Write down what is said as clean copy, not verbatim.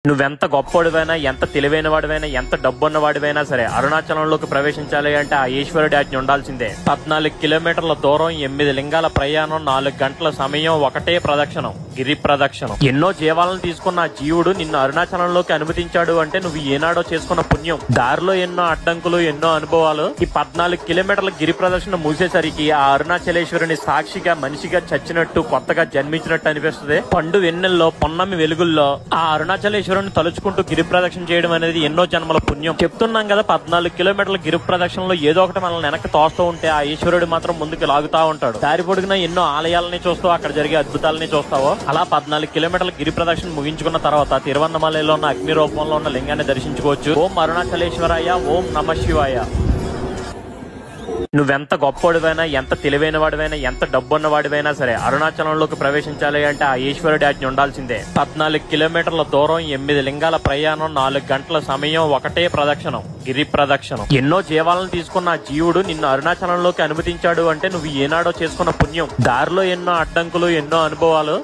నువ్వెంత గొప్పోడివైనా, ఎంత తెలివైన వాడివైనా, ఎంత డబ్బున్న వాడివైనా సరే అరుణాచలంలోకి ప్రవేశించాలి అంటే ఆ ఈశ్వరుడి ఆజ్ఞ ఉండాల్సిందే. 14 కిలోమీటర్ల దూరం, 8 లింగాల ప్రయాణం, 4 గంటల సమయం, ఒకటే ప్రదక్షిణం, గిరి ప్రదక్షిణం. ఎన్నో జీవాలను తీసుకున్న ఆ జీవుడు నిన్ను అరుణాచలంలోకి అనుమతించాడు అంటే నువ్వు ఏనాడో చేసుకున్న పుణ్యం. దారిలో ఎన్నో అడ్డంకులు, ఎన్నో అనుభవాలు. ఈ 14 కిలోమీటర్ల గిరి ప్రదక్షిణ మూసేసరికి ఆ అరుణాచలేశ్వరుని సాక్షిగా, మనిషిగా చచ్చినట్టు, కొత్తగా జన్మించినట్టు అనిపిస్తుంది. పండు వెన్నెల్లో, పొన్నమి వెలుగుల్లో ఆ అరుణాచలేశ్వరుని తలుచుకుంటూ గిరి ప్రదక్షిణ చేయడం అనేది ఎన్నో జన్మల పుణ్యం. చెప్తున్నాం కదా, 14 కిలోమీటర్ల గిరి ప్రదక్షిణలో ఏదో ఒకటి మనల్ని వెనక్కి తోస్తూ ఉంటే ఆ ఈశ్వరుడు మాత్రం ముందుకు లాగుతా ఉంటాడు. దారి పొడుగునా ఎన్నో ఆలయాలని చూస్తావు, అక్కడ జరిగే అద్భుతాలని చూస్తావో. అలా 14 కిలోమీటర్ల గిరి ప్రదక్షిణ ముగించుకున్న తర్వాత తిరువన్నమలలో ఉన్న అగ్ని రూపంలో ఉన్న లింగాన్ని దర్శించుకోవచ్చు. ఓం అరుణాచలేశ్వరాయ, ఓం నమ శివాయ. నువ్వెంత గొప్పోడివైనా, ఎంత తెలివైన వాడివైనా, ఎంత డబ్బున్న వాడివైనా సరే అరుణాచలంలోకి ప్రవేశించాలి అంటే ఆ ఈశ్వరుడి ఆజ్ఞ ఉండాల్సిందే. 14 కిలోమీటర్ల దూరం, 8 లింగాల ప్రయాణం, 4 గంటల సమయం, ఒకటే ప్రదక్షిణం, గిరి ప్రదక్షిణం. ఎన్నో జీవాలను తీసుకున్న ఆ జీవుడు నిన్ను అరుణాచలంలోకి అనుమతించాడు అంటే నువ్వు ఏనాడో చేసుకున్న పుణ్యం. దారిలో ఎన్నో అడ్డంకులు, ఎన్నో అనుభవాలు.